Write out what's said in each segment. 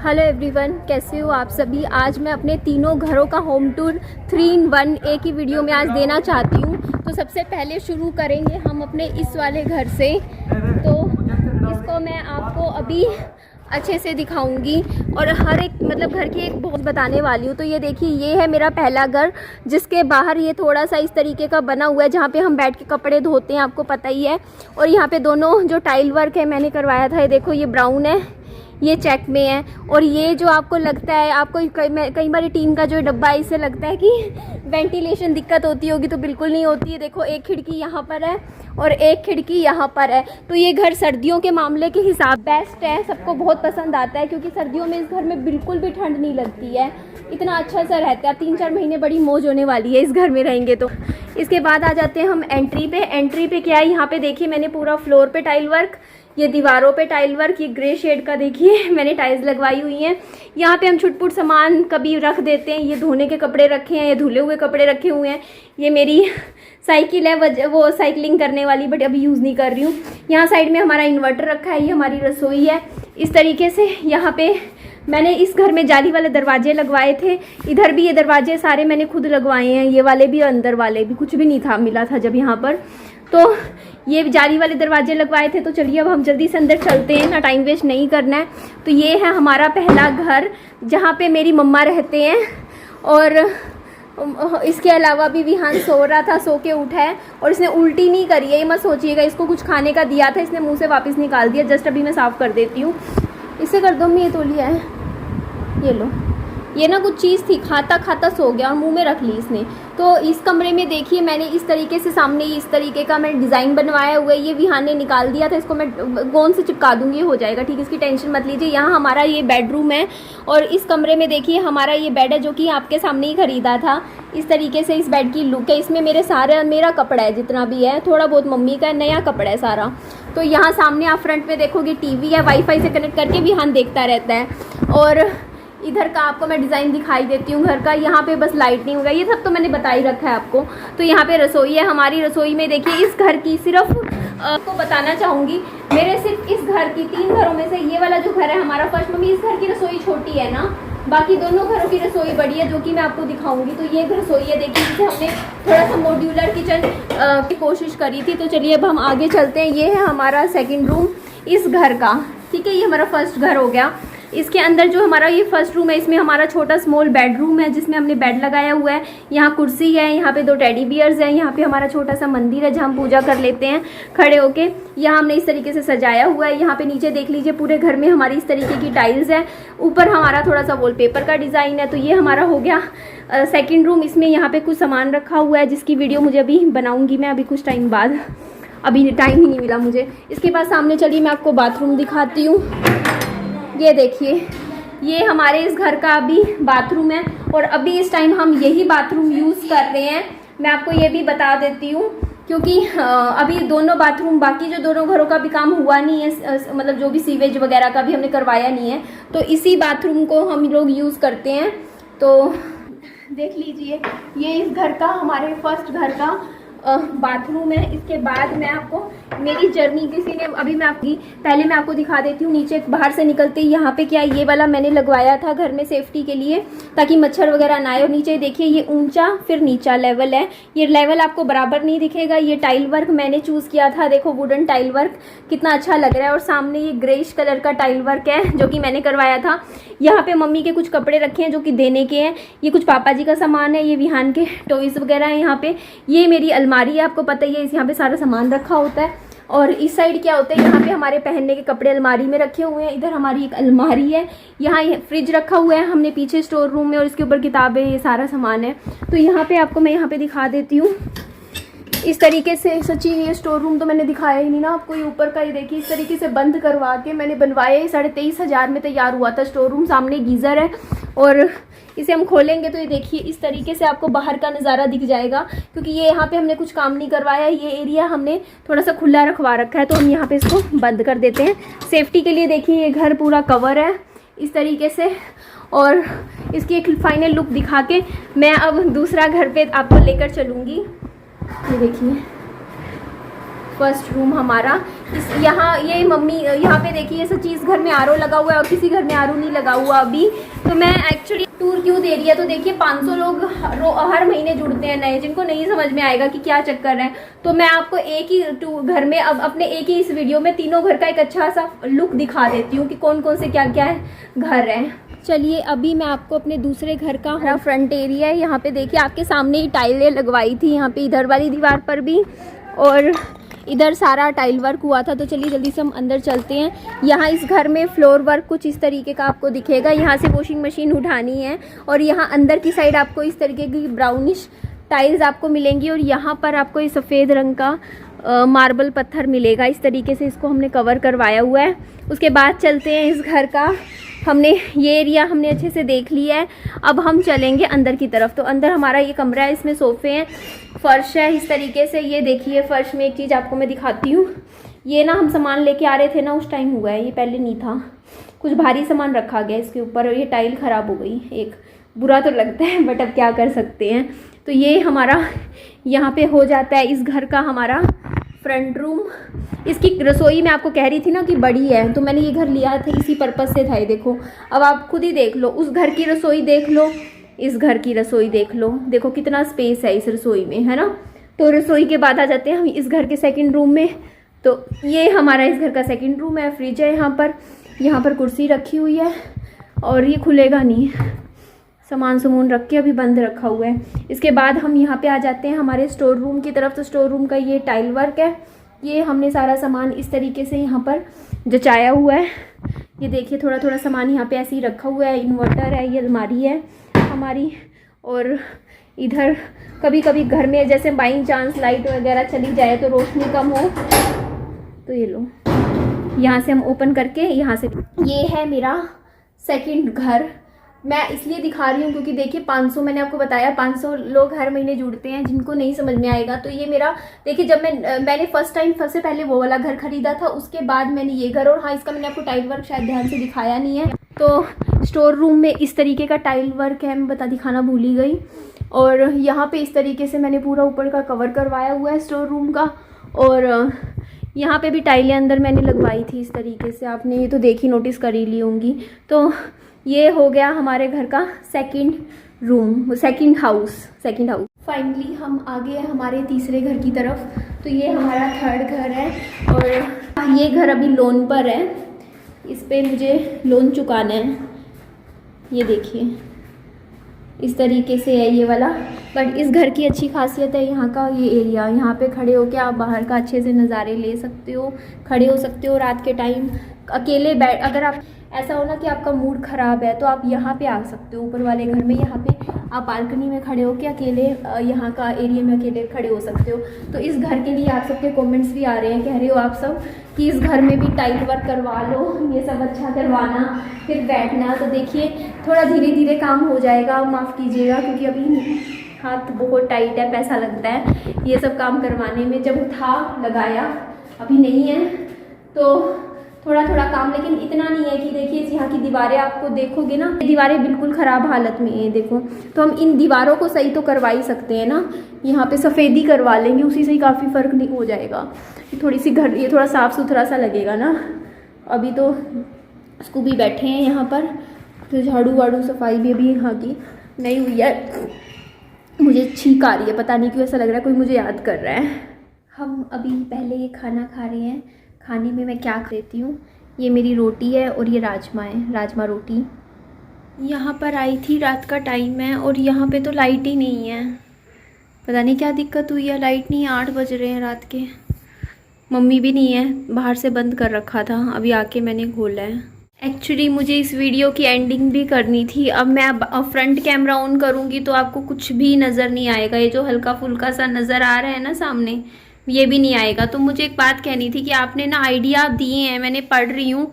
Hello everyone, कैसे हो आप सभी। आज मैं अपने तीनों घरों का होम टूर 3 in 1 एक ही वीडियो में आज देना चाहती हूँ। तो सबसे पहले शुरू करेंगे हम अपने इस वाले घर से। तो इसको मैं आपको अभी अच्छे से दिखाऊंगी और हर एक घर की एक बहुत बताने वाली हूँ। तो ये देखिए, ये है मेरा पहला घर, जिसके बाहर ये थोड़ा सा इस तरीके का बना हुआ है जहाँ पे हम बैठ के कपड़े धोते हैं, आपको पता ही है। और यहाँ पे दोनों जो टाइल वर्क है मैंने करवाया था, ये देखो ये ब्राउन है, ये चेक में है। और ये जो आपको लगता है, आपको कई बार टीन का जो डब्बा है, इससे लगता है कि वेंटिलेशन दिक्कत होती होगी, तो बिल्कुल नहीं होती है। देखो एक खिड़की यहाँ पर है और एक खिड़की यहाँ पर है। तो ये घर सर्दियों के मामले के हिसाब बेस्ट है, सबको बहुत पसंद आता है, क्योंकि सर्दियों में इस घर में बिल्कुल भी ठंड नहीं लगती है, इतना अच्छा सा रहता है। 3-4 महीने बड़ी मौज होने वाली है इस घर में रहेंगे तो। इसके बाद आ जाते हैं हम एंट्री पे। एंट्री पे क्या है, यहाँ पे देखिए मैंने पूरा फ्लोर पे टाइल वर्क, ये दीवारों पे टाइल वर्क, ये ग्रे शेड का देखिए मैंने टाइल्स लगवाई हुई हैं। यहाँ पे हम छुटपुट सामान कभी रख देते हैं, ये धोने के कपड़े रखे हैं, ये धुले हुए कपड़े रखे हुए हैं। ये मेरी साइकिल है, वो साइकिलिंग करने वाली, बट अभी यूज़ नहीं कर रही हूँ। यहाँ साइड में हमारा इन्वर्टर रखा है, ये हमारी रसोई है। इस तरीके से यहाँ पे मैंने इस घर में जाली वाले दरवाजे लगवाए थे। इधर भी ये दरवाजे सारे मैंने खुद लगवाए हैं, ये वाले भी, अंदर वाले भी, कुछ भी नहीं था मिला था जब यहाँ पर। तो ये जाली वाले दरवाजे लगवाए थे। तो चलिए अब हम जल्दी से अंदर चलते हैं, ना टाइम वेस्ट नहीं करना है। तो ये है हमारा पहला घर, जहाँ पे मेरी मम्मा रहते हैं। और इसके अलावा भी विहान सो रहा था, सो के उठा है और इसने उल्टी नहीं करी है, ये मत सोचिएगा। इसको कुछ खाने का दिया था, इसने मुंह से वापस निकाल दिया। जस्ट अभी मैं साफ़ कर देती हूँ, इसे कर दो। मैं ये तौलिया है, ये लो। ये ना कुछ चीज़ थी, खाता खाता सो गया और मुंह में रख ली इसने। तो इस कमरे में देखिए मैंने इस तरीके से सामने इस तरीके का मैंने डिज़ाइन बनवाया हुआ है। ये विहान ने निकाल दिया था, इसको मैं गोंद से चिपका दूंगी, हो जाएगा ठीक, इसकी टेंशन मत लीजिए। यहाँ हमारा ये बेडरूम है और इस कमरे में देखिए हमारा ये बेड है, जो कि आपके सामने ही ख़रीदा था। इस तरीके से इस बेड की लुक है। इसमें मेरा कपड़ा है जितना भी है, थोड़ा बहुत मम्मी का, नया कपड़ा है सारा। तो यहाँ सामने आप फ्रंट में देखोगे टीवी है, वाईफाई से कनेक्ट करके विहान देखता रहता है। और इधर का आपको मैं डिज़ाइन दिखाई देती हूँ घर का। यहाँ पे बस लाइटनिंग होगा, ये सब तो मैंने बता ही रखा है आपको। तो यहाँ पे रसोई है, हमारी रसोई में देखिए इस घर की सिर्फ आपको बताना चाहूँगी, मेरे सिर्फ इस घर की 3 घरों में से ये वाला जो घर है हमारा फर्स्ट, मम्मी इस घर की रसोई छोटी है ना, बाकी दोनों घरों की रसोई बड़ी है, जो कि मैं आपको दिखाऊंगी। तो ये रसोई है देखिए, जिसे हमने थोड़ा सा मॉड्यूलर किचन की कोशिश करी थी। तो चलिए अब हम आगे चलते हैं। ये है हमारा सेकंड रूम इस घर का, ठीक है। ये हमारा फर्स्ट घर हो गया। इसके अंदर जो हमारा ये फर्स्ट रूम है, इसमें हमारा छोटा स्मॉल बेडरूम है, जिसमें हमने बेड लगाया हुआ है। यहाँ कुर्सी है, यहाँ पे 2 टेडी बियर्स हैं, यहाँ पे हमारा छोटा सा मंदिर है जहाँ हम पूजा कर लेते हैं खड़े होके। यहाँ हमने इस तरीके से सजाया हुआ है। यहाँ पे नीचे देख लीजिए पूरे घर में हमारी इस तरीके की टाइल्स है। ऊपर हमारा थोड़ा सा वॉलपेपर का डिज़ाइन है। तो ये हमारा हो गया सेकेंड रूम। इसमें यहाँ पे कुछ सामान रखा हुआ है, जिसकी वीडियो मुझे अभी बनाऊँगी मैं अभी कुछ टाइम बाद, अभी टाइम ही नहीं मिला मुझे। इसके बाद सामने चलिए मैं आपको बाथरूम दिखाती हूँ। ये देखिए, ये हमारे इस घर का अभी बाथरूम है और अभी इस टाइम हम यही बाथरूम यूज़ कर रहे हैं। मैं आपको ये भी बता देती हूँ, क्योंकि अभी दोनों बाथरूम, बाकी जो दोनों घरों का भी काम हुआ नहीं है, मतलब जो भी सीवेज वगैरह का भी हमने करवाया नहीं है, तो इसी बाथरूम को हम लोग यूज़ करते हैं। तो देख लीजिए, ये इस घर का, हमारे फर्स्ट घर का बाथरूम है। इसके बाद मैं आपको मेरी जर्नी किसी ने, अभी मैं पहले मैं आपको दिखा देती हूँ। नीचे बाहर से निकलते ही यहाँ पे क्या है, ये वाला मैंने लगवाया था घर में सेफ्टी के लिए, ताकि मच्छर वगैरह ना आए। और नीचे देखिए ये ऊंचा फिर नीचा लेवल है, ये लेवल आपको बराबर नहीं दिखेगा। ये टाइल वर्क मैंने चूज़ किया था, देखो वुडन टाइल वर्क कितना अच्छा लग रहा है। और सामने ये ग्रेइश कलर का टाइल वर्क है, जो कि मैंने करवाया था। यहाँ पे मम्मी के कुछ कपड़े रखे हैं जो कि देने के हैं। ये कुछ पापा जी का सामान है, ये विहान के टॉयज़ वगैरह है यहाँ पे। ये मेरी अलमारी है, आपको पता ही है, यहाँ पे सारा सामान रखा होता है। और इस साइड क्या होता है, यहाँ पे हमारे पहनने के कपड़े अलमारी में रखे हुए हैं। इधर हमारी एक अलमारी है, यहाँ फ्रिज रखा हुआ है हमने पीछे स्टोर रूम में, और इसके ऊपर किताबें, ये सारा सामान है। तो यहाँ पे आपको मैं यहाँ पे दिखा देती हूँ इस तरीके से। सच्ची ये स्टोर रूम तो मैंने दिखाया ही नहीं ना आपको। ये ऊपर का ये देखिए, इस तरीके से बंद करवा के मैंने बनवाया। 23,500 में तैयार हुआ था स्टोर रूम। सामने गीज़र है और इसे हम खोलेंगे तो ये देखिए इस तरीके से आपको बाहर का नज़ारा दिख जाएगा, क्योंकि ये यहाँ पे हमने कुछ काम नहीं करवाया। ये एरिया हमने थोड़ा सा खुला रखवा रखा है, तो हम यहाँ पे इसको बंद कर देते हैं सेफ्टी के लिए। देखिए ये घर पूरा कवर है इस तरीके से। और इसकी एक फाइनल लुक दिखा के मैं अब दूसरा घर पे आपको लेकर चलूँगी। ये देखिए फर्स्ट रूम हमारा। इस यहाँ ये मम्मी यहाँ पे देखिए ये सब चीज़ घर में आरओ लगा हुआ है और किसी घर में आरओ नहीं लगा हुआ अभी। तो मैं एक्चुअली टूर क्यों दे रही है, तो देखिए 500 लोग हर महीने जुड़ते हैं नए, जिनको नहीं समझ में आएगा कि क्या चक्कर है। तो मैं आपको एक ही घर में अब अपने एक ही इस वीडियो में तीनों घर का एक अच्छा सा लुक दिखा देती हूँ कि कौन कौन से क्या क्या घर हैं। चलिए अभी मैं आपको अपने दूसरे घर का फ्रंट एरिया है। यहाँ पे देखिए आपके सामने ही टाइलें लगवाई थी, यहाँ पे इधर वाली दीवार पर भी और इधर सारा टाइल वर्क हुआ था। तो चलिए जल्दी से हम अंदर चलते हैं। यहाँ इस घर में फ्लोर वर्क कुछ इस तरीके का आपको दिखेगा। यहाँ से वॉशिंग मशीन उठानी है और यहाँ अंदर की साइड आपको इस तरीके की ब्राउनिश टाइल्स आपको मिलेंगी और यहाँ पर आपको ये सफ़ेद रंग का मार्बल पत्थर मिलेगा। इस तरीके से इसको हमने कवर करवाया हुआ है। उसके बाद चलते हैं इस घर का, हमने ये एरिया हमने अच्छे से देख लिया है। अब हम चलेंगे अंदर की तरफ। तो अंदर हमारा ये कमरा है, इसमें सोफ़े हैं, फ़र्श है इस तरीके से। ये देखिए फ़र्श में एक चीज़ आपको मैं दिखाती हूँ। ये ना हम सामान लेके आ रहे थे ना, उस टाइम हुआ है, ये पहले नहीं था। कुछ भारी सामान रखा गया इसके ऊपर और ये टाइल ख़राब हो गई। एक बुरा तो लगता है बट अब क्या कर सकते हैं। तो ये हमारा यहाँ पे हो जाता है इस घर का हमारा फ्रंट रूम। इसकी रसोई मैं आपको कह रही थी ना कि बड़ी है, तो मैंने ये घर लिया था इसी पर्पज़ से था। ये देखो, अब आप खुद ही देख लो, उस घर की रसोई देख लो, इस घर की रसोई देख लो, देखो कितना स्पेस है इस रसोई में, है ना। तो रसोई के बाद आ जाते हैं हम इस घर के सेकंड रूम में। तो ये हमारा इस घर का सेकंड रूम है। फ्रिज है यहाँ पर कुर्सी रखी हुई है और ये खुलेगा नहीं, सामान सुमून रख के अभी बंद रखा हुआ है। इसके बाद हम यहाँ पे आ जाते हैं हमारे स्टोर रूम की तरफ। तो स्टोर रूम का ये टाइल वर्क है, ये हमने सारा सामान इस तरीके से यहाँ पर जचाया हुआ है। ये देखिए थोड़ा थोड़ा सामान यहाँ पे ऐसे ही रखा हुआ है। इन्वर्टर है, ये अलमारी है हमारी। और इधर कभी कभी घर में जैसे बाई चांस लाइट वगैरह चली जाए तो रोशनी कम हो, तो ये लो यहाँ से हम ओपन करके यहाँ से, ये है मेरा सेकंड घर। मैं इसलिए दिखा रही हूँ क्योंकि देखिए 500, मैंने आपको बताया 500 लोग हर महीने जुड़ते हैं, जिनको नहीं समझ में आएगा। तो ये मेरा देखिए, जब मैंने फर्स्ट टाइम सबसे पहले वो वाला घर खरीदा था, उसके बाद मैंने ये घर, और हाँ इसका मैंने आपको टाइल वर्क शायद ध्यान से दिखाया नहीं है। तो स्टोर रूम में इस तरीके का टाइल वर्क है, मैं दिखाना भूल ही गई। और यहाँ पे इस तरीके से मैंने पूरा ऊपर का कवर करवाया हुआ है स्टोर रूम का। और यहाँ पे भी टाइलें अंदर मैंने लगवाई थी इस तरीके से, आपने ये तो देखी, नोटिस कर ही ली होंगी। तो ये हो गया हमारे घर का second room, second house. Finally हम आ गए हमारे तीसरे घर की तरफ। तो ये हमारा थर्ड घर है और ये घर अभी लोन पर है, इस पे मुझे लोन चुकाना है। ये देखिए इस तरीके से है ये वाला। बट इस घर की अच्छी खासियत है यहाँ का ये एरिया, यहाँ पे खड़े होके आप बाहर का अच्छे से नज़ारे ले सकते हो, खड़े हो सकते हो रात के टाइम। अकेले अगर आप ऐसा हो ना कि आपका मूड ख़राब है तो आप यहाँ पे आ सकते हो, ऊपर वाले घर में। यहाँ पे आप बालकनी में खड़े होके अकेले यहाँ का एरिया में अकेले खड़े हो सकते हो। तो इस घर के लिए आप सबके कमेंट्स भी आ रहे हैं, कह रहे हो आप सब कि इस घर में भी टाइल वर्क करवा लो, ये सब अच्छा करवाना, फिर बैठना। तो देखिए थोड़ा धीरे धीरे काम हो जाएगा, माफ़ कीजिएगा क्योंकि अभी हाथ बहुत टाइट है, पैसा लगता है ये सब काम करवाने में। जब था लगाया, अभी नहीं है तो थोड़ा थोड़ा काम, लेकिन इतना नहीं है कि देखिए यहाँ की दीवारें आपको देखोगे ना, दीवारें बिल्कुल ख़राब हालत में है देखो। तो हम इन दीवारों को सही तो करवा ही सकते हैं ना, यहाँ पे सफ़ेदी करवा लेंगे, उसी से ही काफ़ी फ़र्क नहीं हो जाएगा। थोड़ी सी घर ये थोड़ा साफ़ सुथरा सा लगेगा ना। अभी तो स्कूबी बैठे हैं यहाँ पर, तो झाड़ू वाड़ू सफाई भी अभी यहाँ की नहीं हुई है। मुझे छींक आ रही है, पता नहीं क्यों ऐसा लग रहा है कोई मुझे याद कर रहा है। हम अभी पहले ये खाना खा रहे हैं। खाने में मैं क्या देती हूँ, ये मेरी रोटी है और ये राजमा है, राजमा रोटी। यहाँ पर आई थी, रात का टाइम है और यहाँ पे तो लाइट ही नहीं है, पता नहीं क्या दिक्कत हुई है, लाइट नहीं है। 8 बज रहे हैं रात के, मम्मी भी नहीं है, बाहर से बंद कर रखा था, अभी आके मैंने खोला है। एक्चुअली मुझे इस वीडियो की एंडिंग भी करनी थी। अब मैं फ्रंट कैमरा ऑन करूँगी तो आपको कुछ भी नज़र नहीं आएगा, ये जो हल्का फुल्का सा नज़र आ रहा है ना सामने, ये भी नहीं आएगा। तो मुझे एक बात कहनी थी कि आपने ना आइडिया दिए हैं, मैंने पढ़ रही हूँ,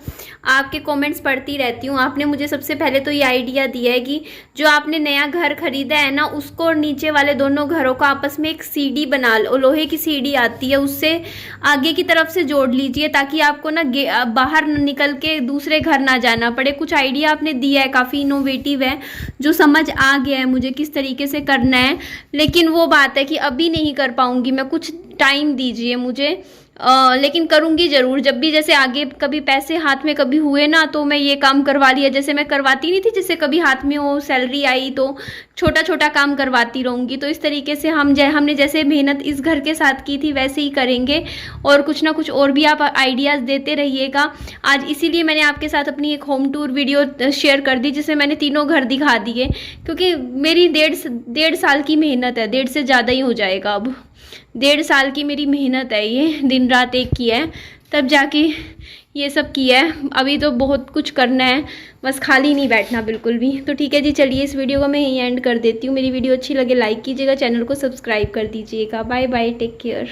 आपके कमेंट्स पढ़ती रहती हूँ। आपने मुझे सबसे पहले तो ये आइडिया दिया है कि जो आपने नया घर खरीदा है ना, उसको और नीचे वाले दोनों घरों को आपस में एक सीढ़ी बना लो, लोहे की सीढ़ी आती है, उससे आगे की तरफ से जोड़ लीजिए ताकि आपको ना बाहर निकल के दूसरे घर ना जाना पड़े। कुछ आइडिया आपने दिया है, काफ़ी इनोवेटिव है, जो समझ आ गया है मुझे किस तरीके से करना है। लेकिन वो बात है कि अभी नहीं कर पाऊँगी मैं, कुछ टाइम दीजिए मुझे। लेकिन करूँगी ज़रूर। जब भी जैसे आगे कभी पैसे हाथ में कभी हुए ना, तो मैं ये काम करवा लिया। जैसे मैं करवाती नहीं थी, जैसे कभी हाथ में हो सैलरी आई तो छोटा छोटा काम करवाती रहूँगी। तो इस तरीके से हमने जैसे मेहनत इस घर के साथ की थी वैसे ही करेंगे, और कुछ ना कुछ और भी आप आइडियाज़ देते रहिएगा। आज इसीलिए मैंने आपके साथ अपनी एक होम टूर वीडियो शेयर कर दी, जिसमें मैंने तीनों घर दिखा दिए, क्योंकि मेरी 1.5 साल की मेहनत है, 1.5 से ज़्यादा ही हो जाएगा। अब 1.5 साल की मेरी मेहनत है, ये दिन रात एक की है, तब जाके ये सब किया है। अभी तो बहुत कुछ करना है, बस खाली नहीं बैठना बिल्कुल भी। तो ठीक है जी, चलिए इस वीडियो को मैं यहीं एंड कर देती हूँ। मेरी वीडियो अच्छी लगे लाइक कीजिएगा, चैनल को सब्सक्राइब कर दीजिएगा। Bye bye, take care.